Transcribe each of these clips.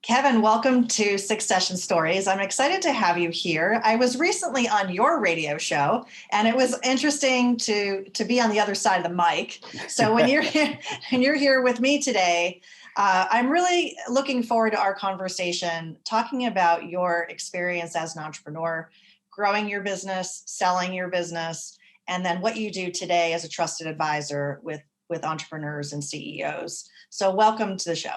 Kevin, welcome to Succession Stories. I'm excited to have you here. I was recently on your radio show, and it was interesting to be on the other side of the mic. So when you're here with me today, I'm really looking forward to our conversation, talking about your experience as an entrepreneur, growing your business, selling your business, and then what you do today as a trusted advisor with entrepreneurs and CEOs. So welcome to the show.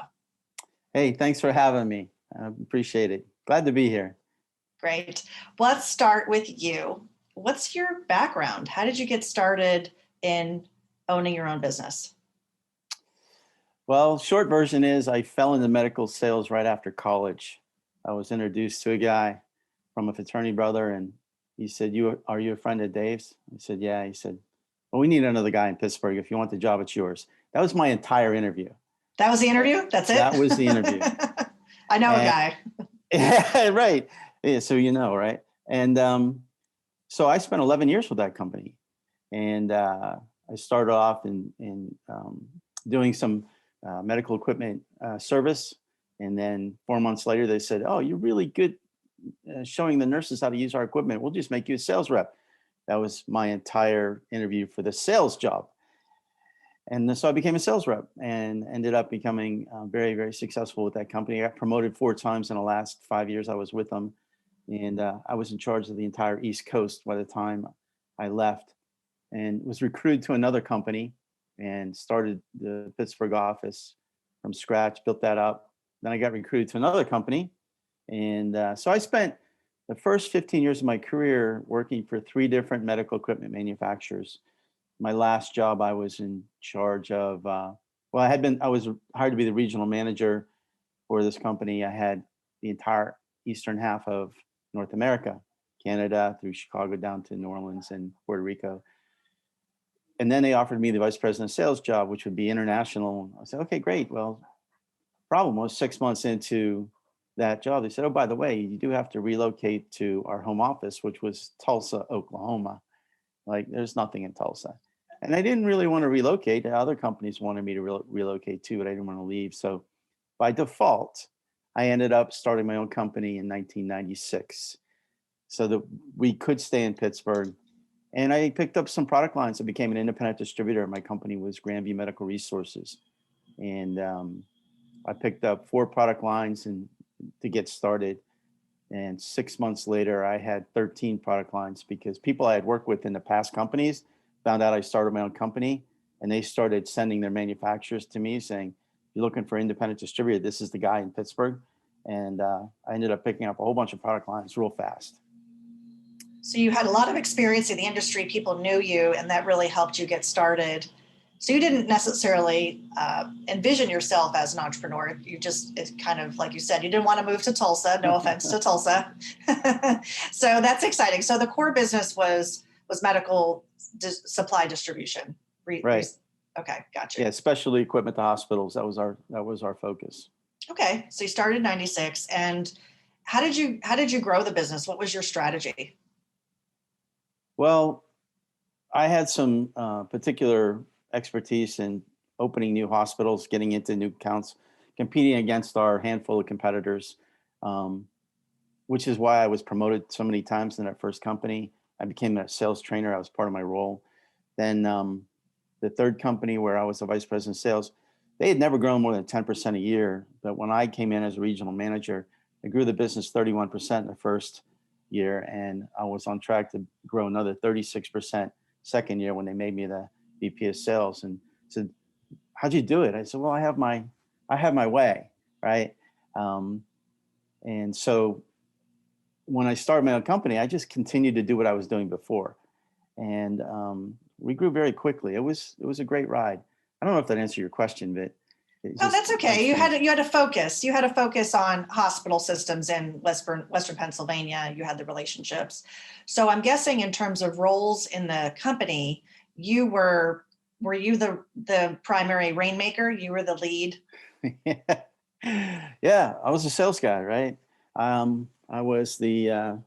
Hey, thanks for having me. I appreciate it. Glad to be here. Great. Let's start with you. What's your background? How did you get started in owning your own business? Well, short version is I fell into medical sales right after college. I was introduced to a guy from a fraternity brother, and he said, are you a friend of Dave's? I said, yeah. He said, well, we need another guy in Pittsburgh. If you want the job, it's yours. That was my entire interview. That was the interview? That's it? That was the interview. I know a guy. Yeah, right. Yeah, so you know, right? And so I spent 11 years with that company. And I started off in doing some medical equipment service. And then 4 months later, they said, oh, you're really good showing the nurses how to use our equipment. We'll just make you a sales rep. That was my entire interview for the sales job. And so I became a sales rep and ended up becoming very, very successful with that company. I got promoted 4 times in the last 5 years I was with them. And I was in charge of the entire East Coast by the time I left, and was recruited to another company and started the Pittsburgh office from scratch, built that up. Then I got recruited to another company. And so I spent the first 15 years of my career working for 3 different medical equipment manufacturers. My last job, I was in charge of, I was hired to be the regional manager for this company. I had the entire eastern half of North America, Canada through Chicago down to New Orleans and Puerto Rico. And then they offered me the vice president of sales job, which would be international. I said, okay, great. Well, problem was 6 months into that job, they said, oh, by the way, you do have to relocate to our home office, which was Tulsa, Oklahoma. Like there's nothing in Tulsa. And I didn't really want to relocate. Other companies wanted me to relocate too, but I didn't want to leave. So by default, I ended up starting my own company in 1996 so that we could stay in Pittsburgh. And I picked up some product lines and became an independent distributor. My company was Grandview Medical Resources. And I picked up 4 product lines to get started. And 6 months later, I had 13 product lines because people I had worked with in the past companies found out I started my own company, and they started sending their manufacturers to me saying, if you're looking for an independent distributor, this is the guy in Pittsburgh. And I ended up picking up a whole bunch of product lines real fast. So you had a lot of experience in the industry. People knew you, and that really helped you get started. So you didn't necessarily envision yourself as an entrepreneur. It's kind of like you said, you didn't want to move to Tulsa. No offense to Tulsa. So that's exciting. So the core business was medical supply distribution. Right. Okay, gotcha. Yeah, specialty equipment to hospitals. That was our focus. Okay, so you started in 96, and how did you grow the business? What was your strategy? Well, I had some particular expertise in opening new hospitals, getting into new accounts, competing against our handful of competitors, which is why I was promoted so many times in that first company. I became a sales trainer. I was part of my role. Then the third company where I was the vice president of sales, they had never grown more than 10% a year. But when I came in as a regional manager, I grew the business 31% in the first year. And I was on track to grow another 36% second year when they made me the VP of sales, and said, how'd you do it? I said, well, I have my way. Right. And so when I started my own company, I just continued to do what I was doing before. And we grew very quickly. It was a great ride. I don't know if that answered your question, but no, that's okay. You had a focus. You had a focus on hospital systems in Western Pennsylvania. You had the relationships. So I'm guessing in terms of roles in the company, were you the primary rainmaker? You were the lead? Yeah, I was a sales guy, right? I was the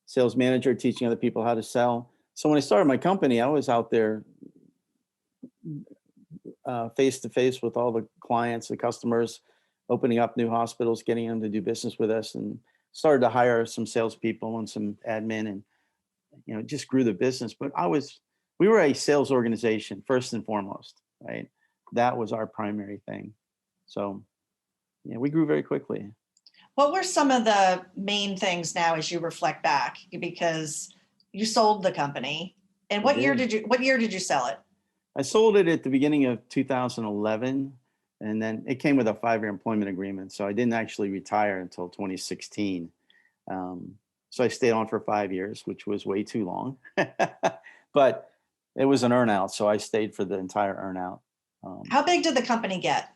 sales manager teaching other people how to sell. So when I started my company, I was out there face to face with all the clients, the customers, opening up new hospitals, getting them to do business with us, and started to hire some salespeople and some admin, and just grew the business. But we were a sales organization first and foremost, right? That was our primary thing. So yeah, we grew very quickly. What were some of the main things now as you reflect back? Because you sold the company, and what year did you sell it? I sold it at the beginning of 2011, and then it came with a 5-year employment agreement. So I didn't actually retire until 2016. So I stayed on for 5 years, which was way too long, but it was an earnout. So I stayed for the entire earnout. How big did the company get?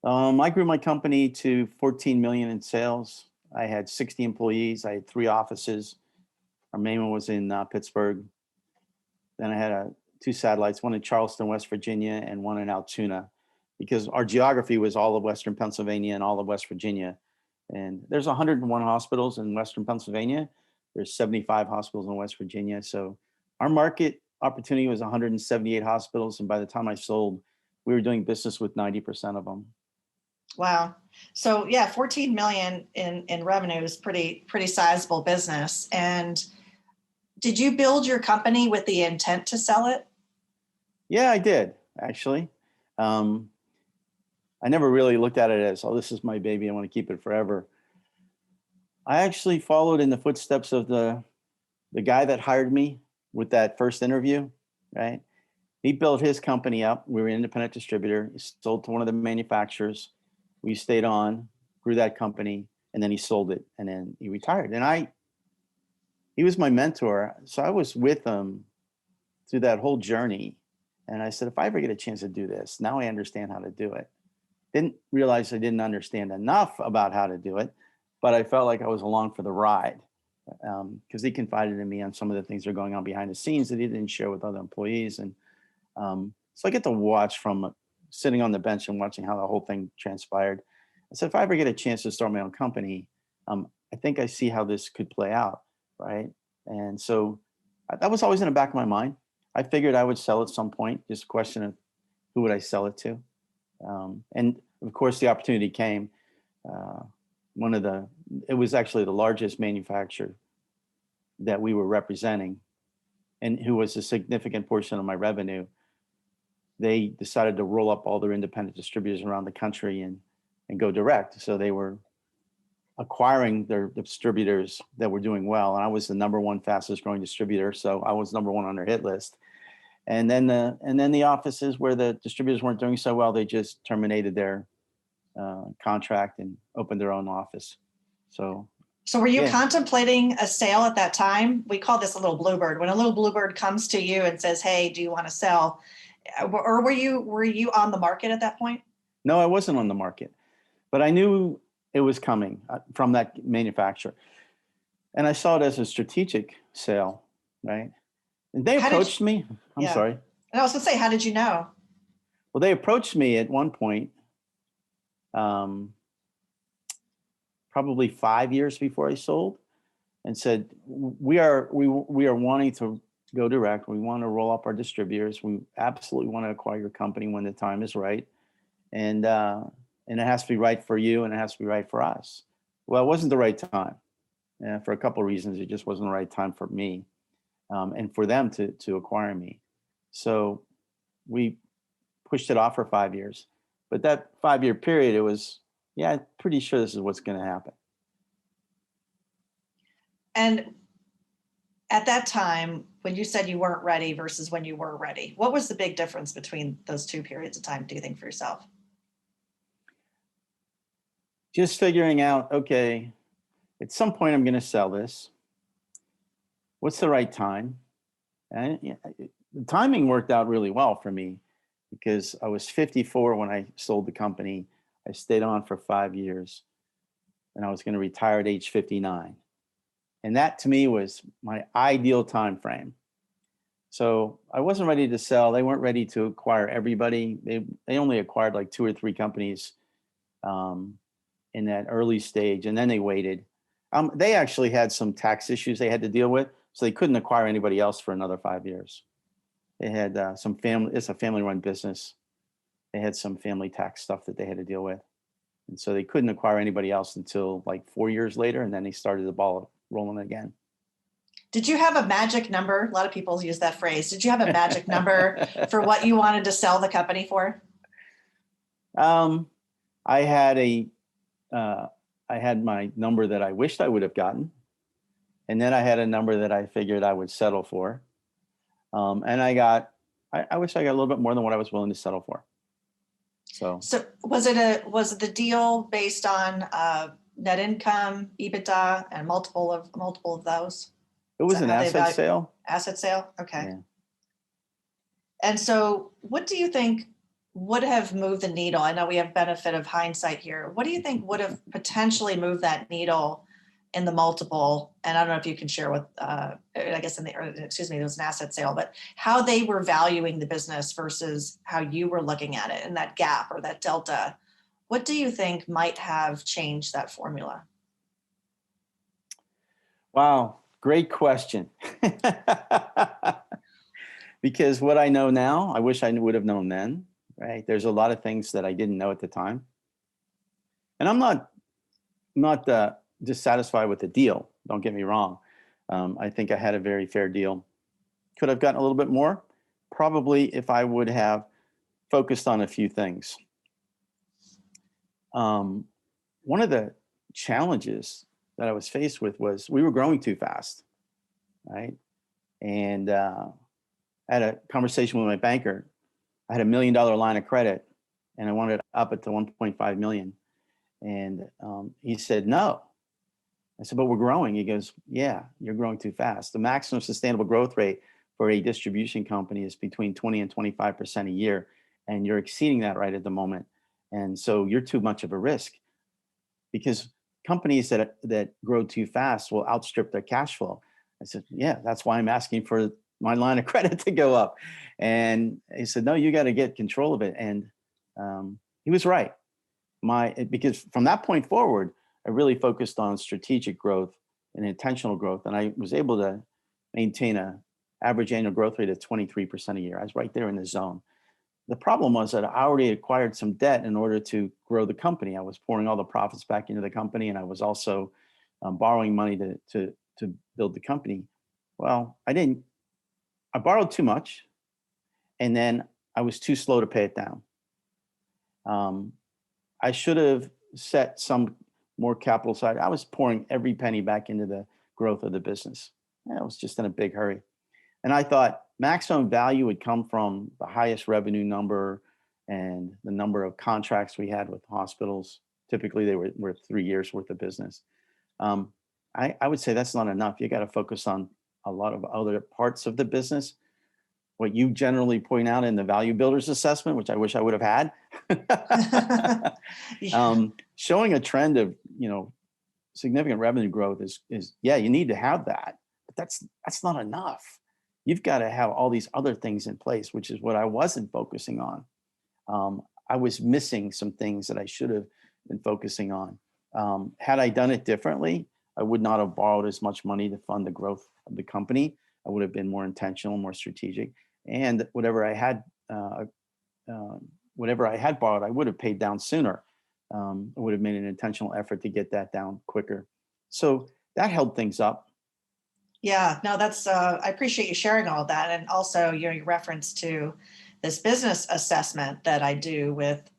I grew my company to 14 million in sales. I had 60 employees. I had 3 offices. Our main one was in Pittsburgh. Then I had 2 satellites, one in Charleston, West Virginia, and one in Altoona, because our geography was all of Western Pennsylvania and all of West Virginia. And there's 101 hospitals in Western Pennsylvania. There's 75 hospitals in West Virginia. So our market opportunity was 178 hospitals. And by the time I sold, we were doing business with 90% of them. Wow. So yeah, 14 million in revenue is pretty sizable business. And did you build your company with the intent to sell it? Yeah, I did, actually. I never really looked at it as, oh, this is my baby, I want to keep it forever. I actually followed in the footsteps of the guy that hired me with that first interview, right? He built his company up. We were an independent distributor. He sold to one of the manufacturers. We stayed on, grew that company, and then he sold it, and then he retired. And he was my mentor. So I was with him through that whole journey. And I said, if I ever get a chance to do this, now I understand how to do it. Didn't realize I didn't understand enough about how to do it, but I felt like I was along for the ride, because he confided in me on some of the things that are going on behind the scenes that he didn't share with other employees. And so I get to watch from sitting on the bench and watching how the whole thing transpired. I said, if I ever get a chance to start my own company, I think I see how this could play out, right? And so that was always in the back of my mind. I figured I would sell at some point, just a question of who would I sell it to. And of course, the opportunity came. It was actually the largest manufacturer that we were representing, and who was a significant portion of my revenue. They decided to roll up all their independent distributors around the country and go direct. So they were acquiring their distributors that were doing well. And I was the #1 fastest growing distributor. So I was #1 on their hit list. And then the offices where the distributors weren't doing so well, they just terminated their contract and opened their own office. So were you contemplating a sale at that time? We call this a little bluebird. When a little bluebird comes to you and says, hey, do you want to sell? Or were you on the market at that point? No, I wasn't on the market, but I knew it was coming from that manufacturer. And I saw it as a strategic sale, right? And they approached me. I'm sorry. And I was going to say, how did you know? Well, they approached me at one point, probably 5 years before I sold, and said, we are wanting to go direct. We want to roll up our distributors. We absolutely want to acquire your company when the time is right. And it has to be right for you, and it has to be right for us. Well, it wasn't the right time. For a couple of reasons, it just wasn't the right time for me. And for them to acquire me. So we pushed it off for 5 years. But that 5-year period, it was, I'm pretty sure this is what's going to happen. And at that time, when you said you weren't ready versus when you were ready, what was the big difference between those 2 periods of time, do you think, for yourself? Just figuring out, okay, at some point I'm going to sell this. What's the right time? And the timing worked out really well for me, because I was 54 when I sold the company. I stayed on for 5 years, and I was going to retire at age 59. And that to me was my ideal time frame. So I wasn't ready to sell. They weren't ready to acquire everybody. They only acquired like 2 or 3 companies in that early stage, and then they waited. They actually had some tax issues they had to deal with, so they couldn't acquire anybody else for another 5 years. They had it's a family-run business. They had some family tax stuff that they had to deal with. And so they couldn't acquire anybody else until like 4 years later. And then they started the ball rolling again. Did you have a magic number? A lot of people use that phrase. Did you have a magic number for what you wanted to sell the company for? I had I had my number that I wished I would have gotten. And then I had a number that I figured I would settle for. And I wish I got a little bit more than what I was willing to settle for. So was it the deal based on net income, EBITDA, and multiple of those? it was an asset sale. Asset sale? Okay. Yeah. And so what do you think would have moved the needle? I know we have benefit of hindsight here. What do you think would have potentially moved that needle in the multiple? And I don't know if you can share with, I guess it was an asset sale, but how they were valuing the business versus how you were looking at it, and that gap or that delta. What do you think might have changed that formula? Wow, great question. Because what I know now, I wish I would have known then, right? There's a lot of things that I didn't know at the time. And I'm not dissatisfied with the deal. Don't get me wrong. I think I had a very fair deal. Could have gotten a little bit more? Probably, if I would have focused on a few things. One of the challenges that I was faced with was we were growing too fast, right? And I had a conversation with my banker. I had $1 million line of credit and I wanted to up it to 1.5 million. And he said, no. I said, but we're growing. He goes, yeah, you're growing too fast. The maximum sustainable growth rate for a distribution company is between 20 and 25% a year. And you're exceeding that right at the moment. And so you're too much of a risk, because companies that grow too fast will outstrip their cash flow. I said, yeah, that's why I'm asking for my line of credit to go up. And he said, no, you got to get control of it. And he was right. Because from that point forward, I really focused on strategic growth and intentional growth. And I was able to maintain an average annual growth rate of 23% a year. I was right there in the zone. The problem was that I already acquired some debt in order to grow the company. I was pouring all the profits back into the company, and I was also borrowing money to build the company. Well, I borrowed too much, and then I was too slow to pay it down. I should have set some more capital aside. I was pouring every penny back into the growth of the business. I was just in a big hurry. And I thought maximum value would come from the highest revenue number and the number of contracts we had with hospitals. Typically, they were 3 years worth of business. I would say that's not enough. You got to focus on a lot of other parts of the business. What you generally point out in the value builders assessment, which I wish I would have had, showing a trend of significant revenue growth is yeah, you need to have that, but that's not enough. You've got to have all these other things in place, which is what I wasn't focusing on. I was missing some things that I should have been focusing on. Had I done it differently, I would not have borrowed as much money to fund the growth of the company. I would have been more intentional, more strategic, and whatever I had borrowed, I would have paid down sooner. I would have made an intentional effort to get that down quicker. So that held things up. Yeah, no, that's, I appreciate you sharing all of that. And also your reference to this business assessment that I do with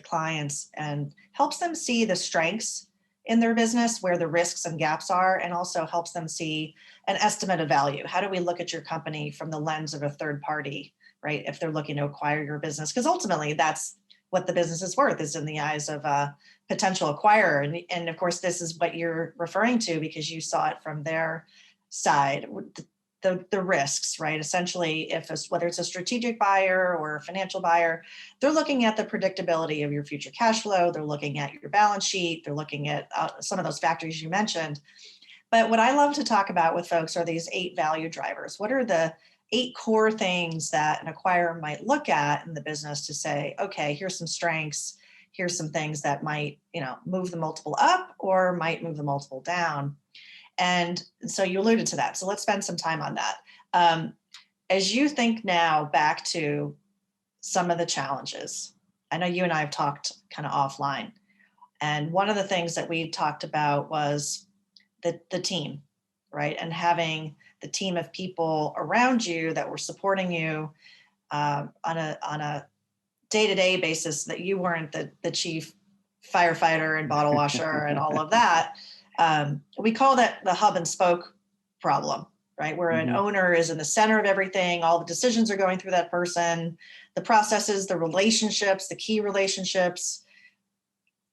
clients, and helps them see the strengths in their business, where the risks and gaps are, and also helps them see an estimate of value. How do we look at your company from the lens of a third party, right? If they're looking to acquire your business, because ultimately that's what the business is worth, is in the eyes of a potential acquirer. And of course, this is what you're referring to because you saw it from their side, the risks, right? Essentially, whether it's a strategic buyer or a financial buyer, they're looking at the predictability of your future cash flow. They're looking at your balance sheet. They're looking at some of those factors you mentioned. But what I love to talk about with folks are these 8 value drivers. What are the 8 core things that an acquirer might look at in the business to say, okay, here's some strengths. Here's some things that might, move the multiple up or might move the multiple down. And so you alluded to that. So let's spend some time on that. As you think now back to some of the challenges, I know you and I have talked kind of offline. And one of the things that we talked about was the team, right? And having the team of people around you that were supporting you on a day-to-day basis, that you weren't the chief firefighter and bottle washer and all of that. We call that the hub and spoke problem, right? Where an owner is in the center of everything. All the decisions are going through that person, the processes, the relationships, the key relationships.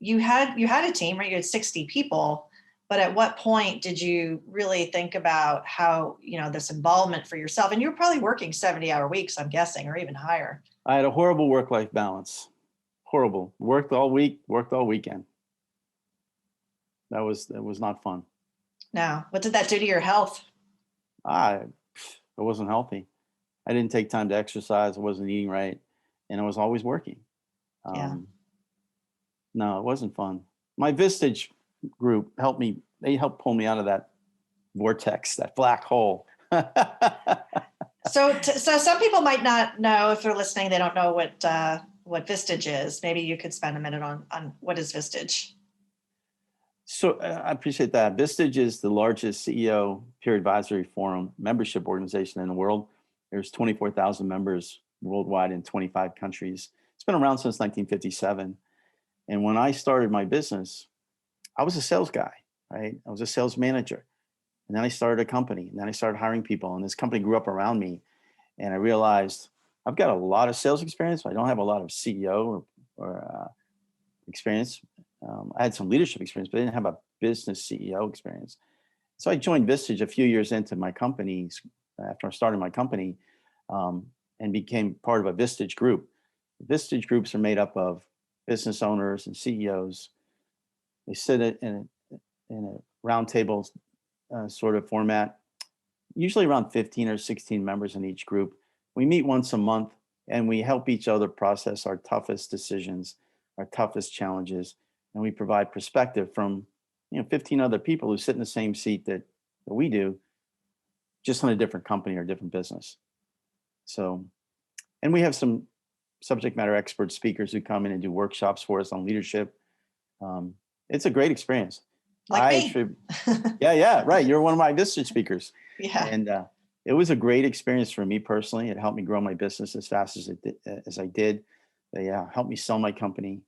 You had a team, right? You had 60 people, but at what point did you really think about how, this involvement for yourself? And you're probably working 70-hour weeks, I'm guessing, or even higher. I had a horrible work-life balance. Horrible. Worked all week, worked all weekend. That was not fun. Now, what did that do to your health? It wasn't healthy. I didn't take time to exercise. I wasn't eating right, and I was always working. No, it wasn't fun. My Vistage group helped me. They helped pull me out of that vortex, that black hole. So some people might not know, if they're listening, they don't know what Vistage is. Maybe you could spend a minute on what is Vistage. So I appreciate that. Vistage is the largest CEO peer advisory forum membership organization in the world. There's 24,000 members worldwide in 25 countries. It's been around since 1957. And when I started my business, I was a sales guy, right? I was a sales manager. And then I started a company, and then I started hiring people, and this company grew up around me. And I realized I've got a lot of sales experience, but I don't have a lot of CEO or experience. I had some leadership experience, but I didn't have a business CEO experience. So I joined Vistage a few years into my company, after I started my company, and became part of a Vistage group. Vistage groups are made up of business owners and CEOs. They sit in a round table sort of format, usually around 15 or 16 members in each group. We meet once a month, and we help each other process our toughest decisions, our toughest challenges, and we provide perspective from 15 other people who sit in the same seat that we do, just in a different company or different business. So, and we have some subject matter expert speakers who come in and do workshops for us on leadership. It's a great experience. Like me. Yeah, right. You're one of my Vistage speakers. Yeah. And it was a great experience for me personally. It helped me grow my business as fast as I did. They helped me sell my company,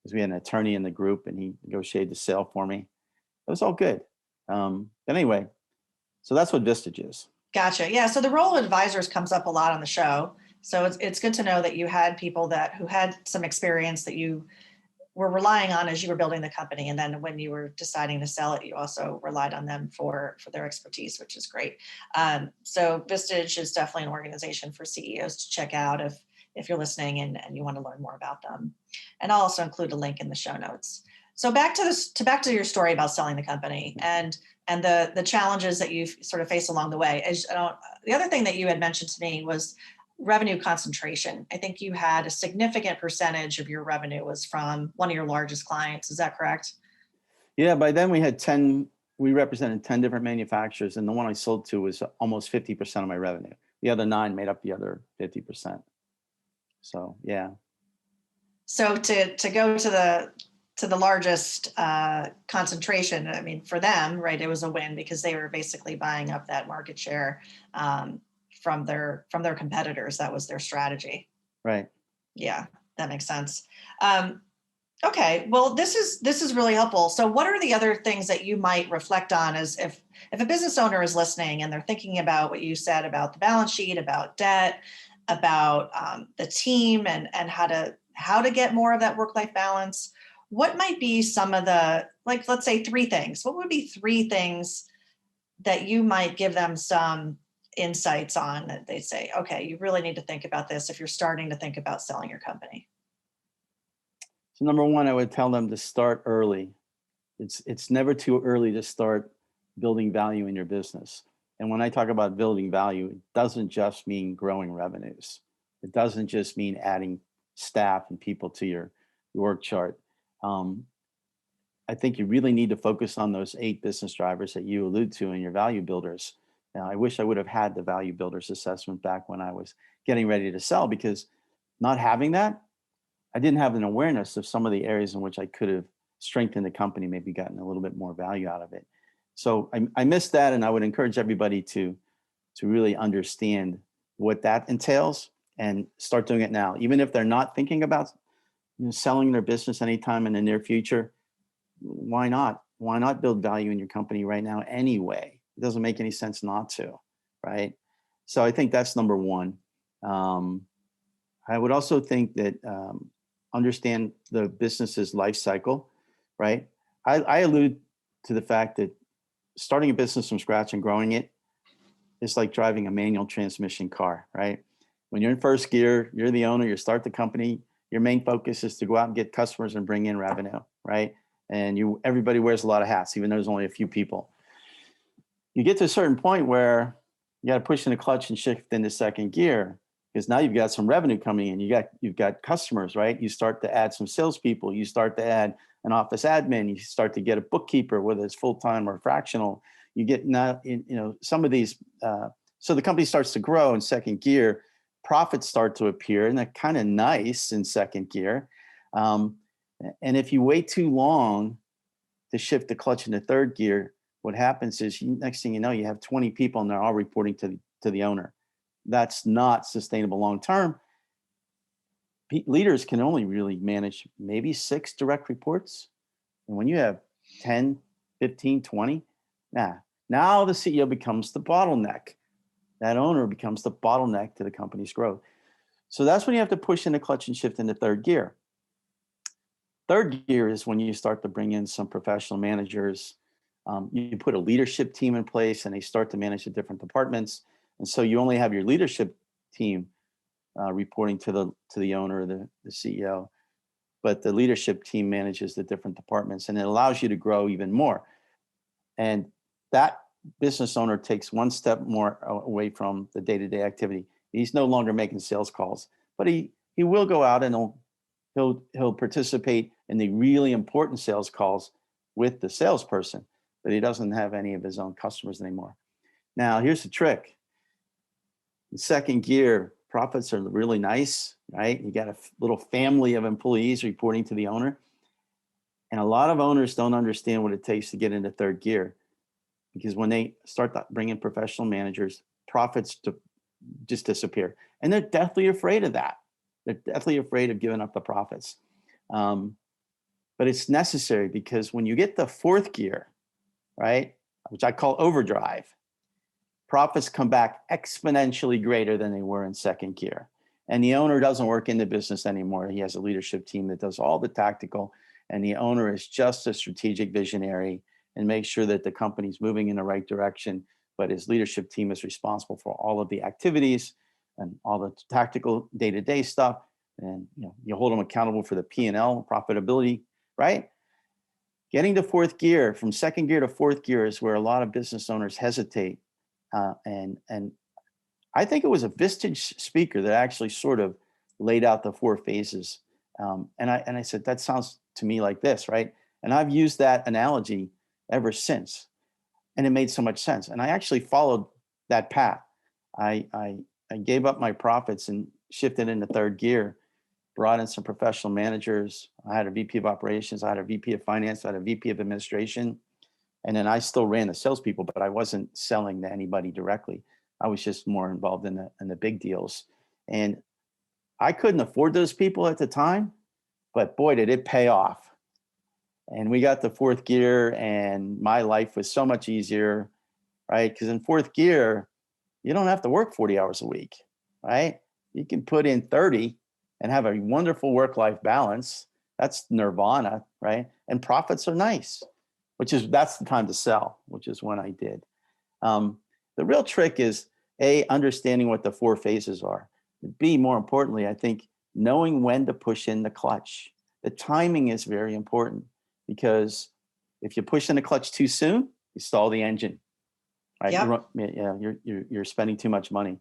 because we had an attorney in the group, and he negotiated the sale for me. It was all good. But anyway, so that's what Vistage is. Gotcha. Yeah. So the role of advisors comes up a lot on the show. So it's good to know that you had people who had some experience that you were relying on as you were building the company. And then when you were deciding to sell it, you also relied on them for their expertise, which is great. So Vistage is definitely an organization for CEOs to check out if you're listening and you want to learn more about them. And I'll also include a link in the show notes. So back to your story about selling the company and the challenges that you sort of face along the way. The other thing that you had mentioned to me was revenue concentration. I think you had a significant percentage of your revenue was from one of your largest clients. Is that correct? Yeah, by then we represented 10 different manufacturers, and the one I sold to was almost 50% of my revenue. The other 9 made up the other 50%. So, yeah. So to go to the largest concentration, I mean, for them, right, it was a win because they were basically buying up that market share from their competitors. That was their strategy. Right. Yeah, that makes sense. Okay, well, this is really helpful. So what are the other things that you might reflect on as if a business owner is listening and they're thinking about what you said about the balance sheet, about debt, about the team and how to get more of that work-life balance? What might be some of the, like, let's say 3 things. What would be 3 things that you might give them some insights on that they say, okay, you really need to think about this if you're starting to think about selling your company? So number 1, I would tell them to start early. It's never too early to start building value in your business. And when I talk about building value, it doesn't just mean growing revenues. It doesn't just mean adding staff and people to your org chart. I think you really need to focus on those 8 business drivers that you allude to in your value builders. Now, I wish I would have had the value builders assessment back when I was getting ready to sell, because not having that, I didn't have an awareness of some of the areas in which I could have strengthened the company, maybe gotten a little bit more value out of it. So I missed that, and I would encourage everybody to really understand what that entails and start doing it now. Even if they're not thinking about selling their business anytime in the near future, why not? Why not build value in your company right now anyway? It doesn't make any sense not to, right? So I think that's number one. I would also think that understand the business's life cycle, right? I allude to the fact that starting a business from scratch and growing it is like driving a manual transmission car, right? When you're in first gear, you're the owner, you start the company, your main focus is to go out and get customers and bring in revenue, right? And everybody wears a lot of hats, even though there's only a few people. You get to a certain point where you got to push in the clutch and shift into second gear, because now you've got some revenue coming in. You've got customers, right? You start to add some salespeople. You start to add an office admin. You start to get a bookkeeper, whether it's full-time or fractional. You get now, some of these. So the company starts to grow in second gear. Profits start to appear, and they're kind of nice in second gear. And if you wait too long to shift the clutch into third gear, what happens is next thing you know, you have 20 people and they're all reporting to the owner. That's not sustainable long term. Leaders can only really manage maybe 6 direct reports. And when you have 10, 15, 20, now the CEO becomes the bottleneck. That owner becomes the bottleneck to the company's growth. So that's when you have to push in the clutch and shift into third gear. Third gear is when you start to bring in some professional managers. You put a leadership team in place and they start to manage the different departments. And so you only have your leadership team reporting to the owner, the CEO, but the leadership team manages the different departments, and it allows you to grow even more. And that business owner takes one step more away from the day-to-day activity. He's no longer making sales calls, but he will go out and he'll participate in the really important sales calls with the salesperson, but he doesn't have any of his own customers anymore. Now, here's the trick. In second gear, profits are really nice, right? You got a little family of employees reporting to the owner. And a lot of owners don't understand what it takes to get into third gear, because when they start bringing professional managers, profits just disappear. And they're deathly afraid of that. They're deathly afraid of giving up the profits. But it's necessary, because when you get the fourth gear, right, which I call overdrive, profits come back exponentially greater than they were in second gear. And the owner doesn't work in the business anymore. He has a leadership team that does all the tactical, and the owner is just a strategic visionary and makes sure that the company's moving in the right direction. But his leadership team is responsible for all of the activities and all the tactical day-to-day stuff. And you hold them accountable for the P&L profitability, right? Getting to fourth gear, from second gear to fourth gear, is where a lot of business owners hesitate. And I think it was a Vistage speaker that actually sort of laid out the 4 phases. And I said, that sounds to me like this, right? And I've used that analogy ever since. And it made so much sense. And I actually followed that path. I gave up my profits and shifted into third gear, brought in some professional managers. I had a VP of operations, I had a VP of finance, I had a VP of administration. And then I still ran the salespeople, but I wasn't selling to anybody directly. I was just more involved in the big deals. And I couldn't afford those people at the time, but boy, did it pay off. And we got to fourth gear, and my life was so much easier, right? Because in fourth gear, you don't have to work 40 hours a week, right? You can put in 30 and have a wonderful work-life balance. That's nirvana, right? And profits are nice, that's the time to sell, which is when I did. The real trick is A, understanding what the 4 phases are. B, more importantly, I think knowing when to push in the clutch. The timing is very important, because if you push in the clutch too soon, you stall the engine, right? Yep. You're spending too much money.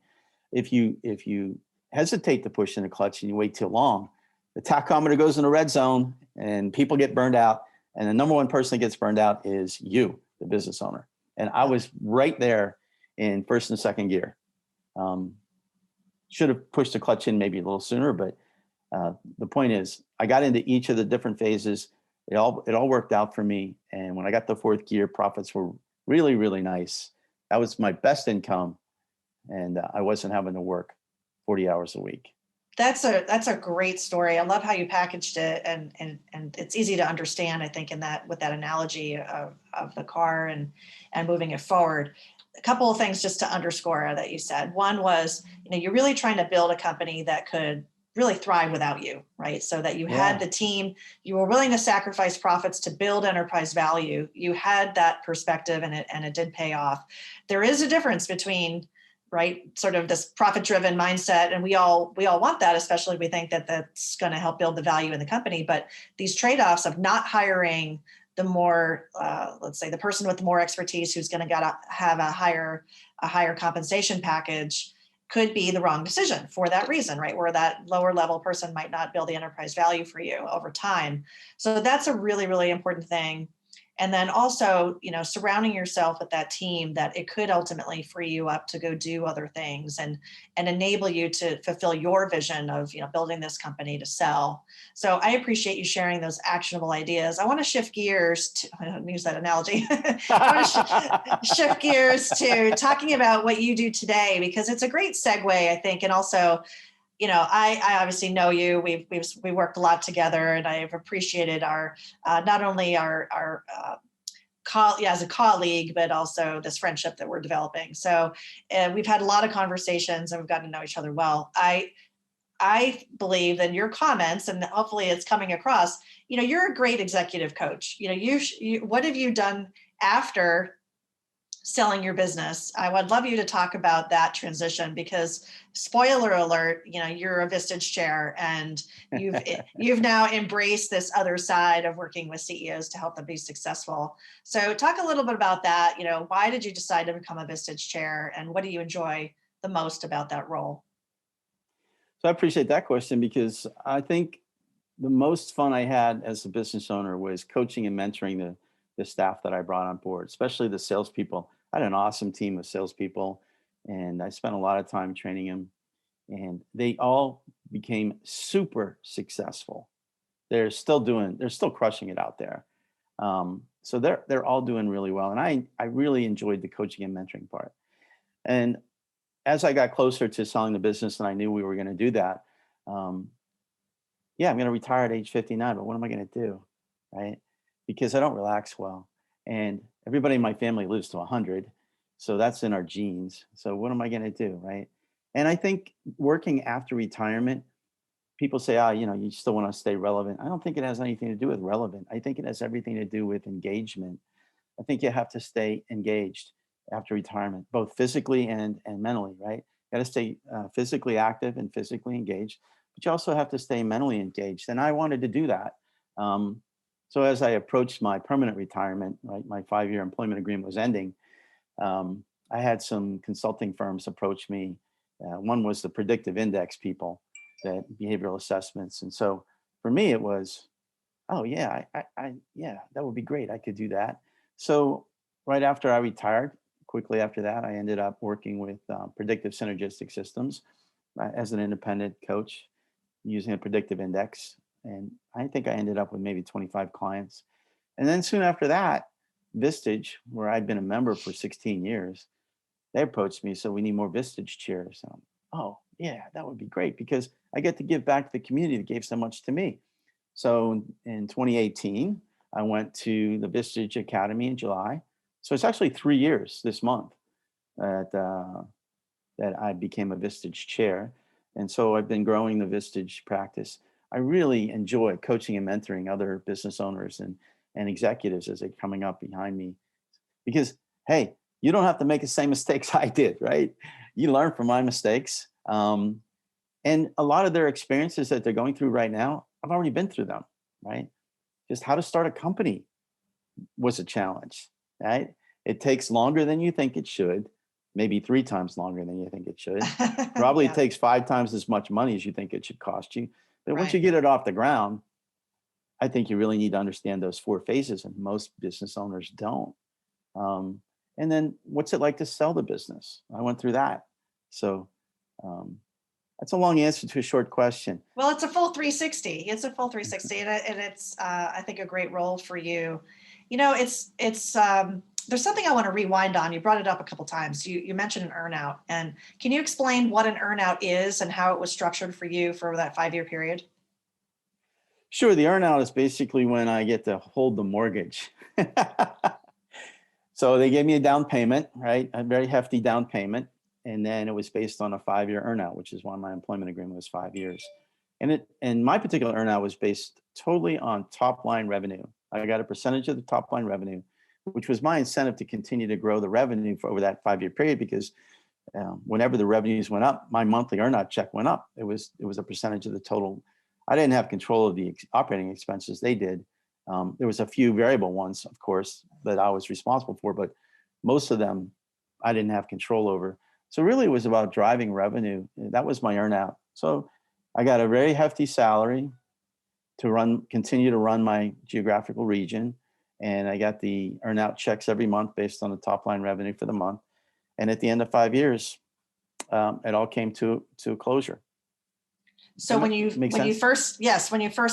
If you hesitate to push in the clutch and you wait too long, the tachometer goes in the red zone and people get burned out. And the number one person that gets burned out is you, the business owner. And I was right there in first and second gear. Should have pushed the clutch in maybe a little sooner, but the point is, I got into each of the different phases. it all worked out for me. And when I got the fourth gear, profits were really, really nice. That was my best income, and I wasn't having to work 40 hours a week. That's a great story. I love how you packaged it, and it's easy to understand, I think, in that with that analogy of the car and moving it forward. A couple of things just to underscore that you said. One was, you're really trying to build a company that could really thrive without you, right? So that you had the team, you were willing to sacrifice profits to build enterprise value. You had that perspective, and it did pay off. There is a difference between, right, sort of this profit-driven mindset, and we all want that, especially if we think that that's going to help build the value in the company. But these trade-offs of not hiring the more, let's say, the person with more expertise who's going to have a higher compensation package could be the wrong decision for that reason, right? Where that lower level person might not build the enterprise value for you over time. So that's a really, really important thing. And then also, surrounding yourself with that team that it could ultimately free you up to go do other things and enable you to fulfill your vision of, building this company to sell. So I appreciate you sharing those actionable ideas. I want to shift gears to, I don't use that analogy. I want to shift gears to talking about what you do today, because it's a great segue, I think. And also, I obviously know you. We worked a lot together, and I've appreciated our not only our as a colleague, but also this friendship that we're developing. So we've had a lot of conversations, and we've gotten to know each other well. I believe in your comments, and hopefully it's coming across. You're a great executive coach. What have you done after selling your business? I would love you to talk about that transition, because spoiler alert, you're a Vistage Chair, and you've now embraced this other side of working with CEOs to help them be successful. So talk a little bit about that. Why did you decide to become a Vistage Chair, and what do you enjoy the most about that role? So I appreciate that question, because I think the most fun I had as a business owner was coaching and mentoring the staff that I brought on board, especially the salespeople. I had an awesome team of salespeople, and I spent a lot of time training them, and they all became super successful. They're still crushing it out there. So they're all doing really well, and I really enjoyed the coaching and mentoring part. And as I got closer to selling the business, and I knew we were going to do that, I'm going to retire at age 59, but what am I going to do, right? Because I don't relax well, and everybody in my family lives to 100, so that's in our genes. So what am I going to do, right? And I think working after retirement, people say, you still want to stay relevant. I don't think it has anything to do with relevant. I think it has everything to do with engagement. I think you have to stay engaged after retirement, both physically and mentally, right? You got to stay physically active and physically engaged, but you also have to stay mentally engaged. And I wanted to do that. So as I approached my permanent retirement, right, my 5-year employment agreement was ending. I had some consulting firms approach me. One was the predictive index people, that behavioral assessments. And so for me, it was, oh yeah, yeah, that would be great. I could do that. So right after I retired, quickly after that, I ended up working with predictive synergistic systems as an independent coach using a predictive index. And I think I ended up with maybe 25 clients. And then soon after that, Vistage, where I'd been a member for 16 years, they approached me, so we need more Vistage chairs. Oh, yeah, that would be great, because I get to give back to the community that gave so much to me. So in 2018, I went to the Vistage Academy in July. So it's actually 3 years this month that I became a Vistage Chair. And so I've been growing the Vistage practice. I really enjoy coaching and mentoring other business owners and executives as they're coming up behind me, because, hey, you don't have to make the same mistakes I did, right? You learn from my mistakes. And a lot of their experiences that they're going through right now, I've already been through them, right? Just how to start a company was a challenge, right? It takes longer than you think it should, maybe 3 times longer than you think it should. Probably Yeah. takes 5 times as much money as you think it should cost you. But once Right. you get it off the ground, I think you really need to understand those 4 phases, and most business owners don't. And then what's it like to sell the business? I went through that. So That's a long answer to a short question. Well, it's a full 360. It's a full 360, and it's I think a great role for you. You know, it's there's something I want to rewind on. You brought it up a couple times. You mentioned an earnout, and can you explain what an earnout is and how it was structured for you for that 5-year period? Sure, the earnout is basically when I get to hold the mortgage. So they gave me a down payment, right? A very hefty down payment. And then it was based on a 5-year earnout, which is why my employment agreement was 5 years. And my particular earnout was based totally on top line revenue. I got a percentage of the top line revenue, which was my incentive to continue to grow the revenue for over that 5-year period, because whenever the revenues went up, my monthly earnout check went up. It was a percentage of the total. I didn't have control of the operating expenses. They did. There was a few variable ones, of course, that I was responsible for, but most of them I didn't have control over. So really it was about driving revenue. That was my earnout. So I got a very hefty salary to continue to run my geographical region. And I got the earnout checks every month based on the top line revenue for the month. And at the end of 5 years, it all came to a closure. So when you first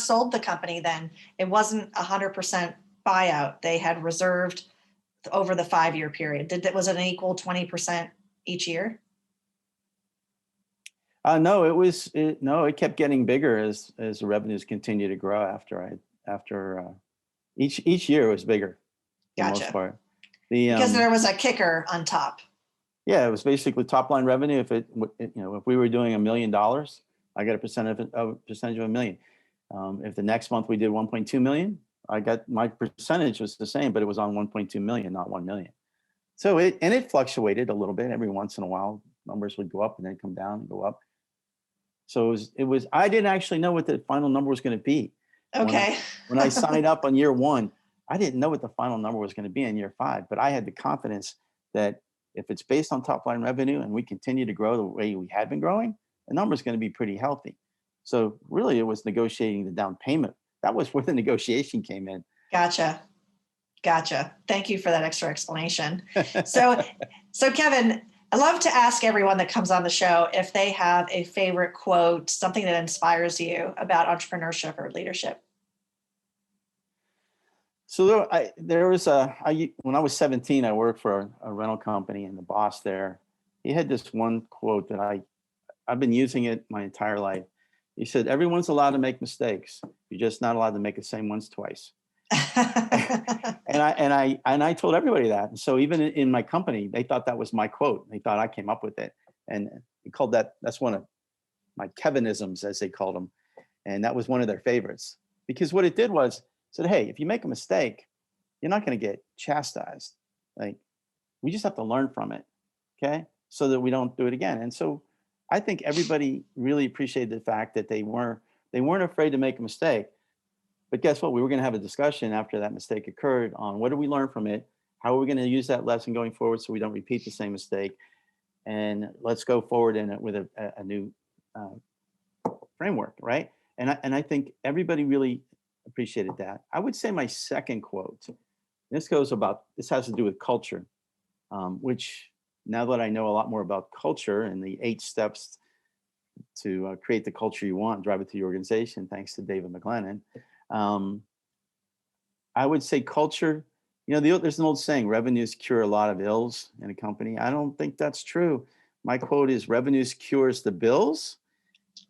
sold the company, then it wasn't 100% buyout. They had reserved over the 5-year period. Was it an equal 20% each year? No, it kept getting bigger as the revenues continued to grow after each year it was bigger for the most part. Because there was a kicker on top. Yeah, it was basically top line revenue. If we were doing $1 million, I got a percentage of $1 million. If the next month we did 1.2 million, I got my percentage was the same, but it was on 1.2 million, not 1 million. So it fluctuated a little bit every once in a while. Numbers would go up and then come down and go up. So I didn't actually know what the final number was going to be. Okay. When I signed up on year 1, I didn't know what the final number was going to be in year 5, but I had the confidence that if it's based on top line revenue and we continue to grow the way we had been growing, the number is going to be pretty healthy. So really it was negotiating the down payment. That was where the negotiation came in. Gotcha. Thank you for that extra explanation. So Kevin, I love to ask everyone that comes on the show if they have a favorite quote, something that inspires you about entrepreneurship or leadership. So when I was 17, I worked for a rental company, and the boss there, he had this one quote that I've been using it my entire life. He said, "Everyone's allowed to make mistakes. You're just not allowed to make the same ones twice." and I told everybody that. And so even in my company, they thought that was my quote. They thought I came up with it. And he called that's one of my Kevinisms, as they called them. And that was one of their favorites. Because what it did was said, hey, if you make a mistake, you're not going to get chastised. Like, we just have to learn from it. Okay. So that we don't do it again. And so I think everybody really appreciated the fact that they weren't afraid to make a mistake. But guess what? We were going to have a discussion after that mistake occurred on what did we learn from it? How are we going to use that lesson going forward so we don't repeat the same mistake? And let's go forward in it with a new framework, right? And I think everybody really appreciated that. I would say my second quote, this has to do with culture, which now that I know a lot more about culture and the 8 steps to create the culture you want, drive it to your organization, thanks to David McLennan, I would say culture, there's an old saying, revenues cure a lot of ills in a company. I don't think that's true. My quote is, revenues cures the bills,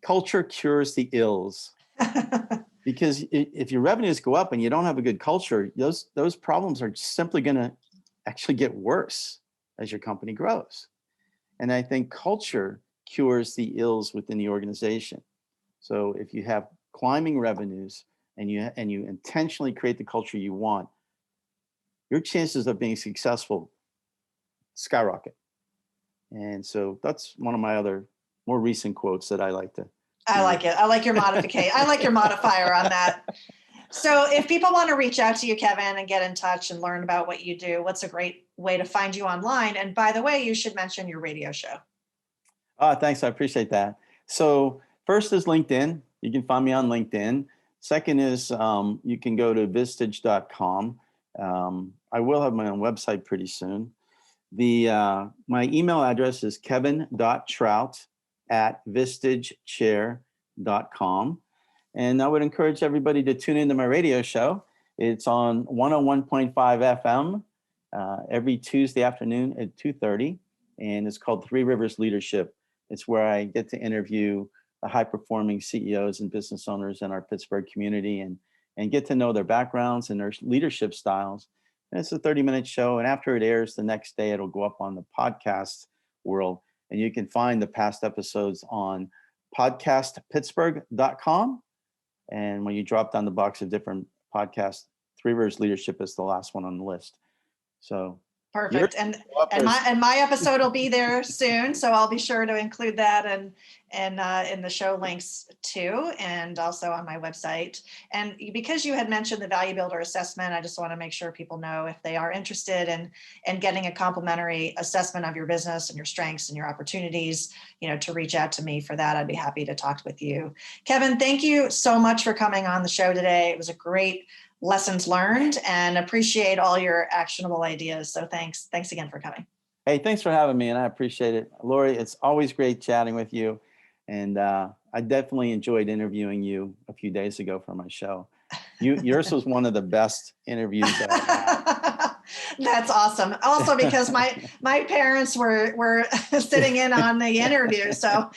culture cures the ills. Because if your revenues go up and you don't have a good culture, those problems are simply going to actually get worse as your company grows. And I think culture cures the ills within the organization. So if you have climbing revenues and you intentionally create the culture you want, your chances of being successful skyrocket. And so that's one of my other more recent quotes that I like to. I like it. I like your modification. I like your modifier on that. So if people want to reach out to you, Kevin, and get in touch and learn about what you do, what's a great way to find you online? And by the way, you should mention your radio show. Thanks. I appreciate that. So first is LinkedIn. You can find me on LinkedIn. Second is you can go to vistage.com. I will have my own website pretty soon. My email address is kevin.trout at vistagechair.com. And I would encourage everybody to tune into my radio show. It's on 101.5 FM every Tuesday afternoon at 2:30. And it's called Three Rivers Leadership. It's where I get to interview the high-performing CEOs and business owners in our Pittsburgh community and get to know their backgrounds and their leadership styles. And it's a 30-minute show. And after it airs the next day, it'll go up on the podcast world. And you can find the past episodes on podcastpittsburgh.com. And when you drop down the box of different podcasts, Three Rivers Leadership is the last one on the list. So perfect. And my episode will be there soon, so I'll be sure to include that and in the show links too, and also on my website. And because you had mentioned the Value Builder assessment, I just want to make sure people know if they are interested in getting a complimentary assessment of your business and your strengths and your opportunities, to reach out to me for that. I'd be happy to talk with you. Kevin, thank you so much for coming on the show today. It was a great lessons learned, and appreciate all your actionable ideas. So thanks again for coming. Hey, thanks for having me, and I appreciate it. Laurie, it's always great chatting with you. And I definitely enjoyed interviewing you a few days ago for my show. Yours was one of the best interviews that I've had. That's awesome. Also, because my parents were sitting in on the interview, so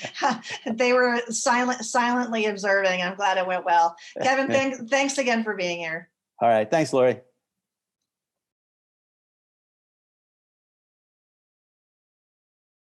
they were silently observing. I'm glad it went well. Kevin, thanks again for being here. All right. Thanks, Laurie.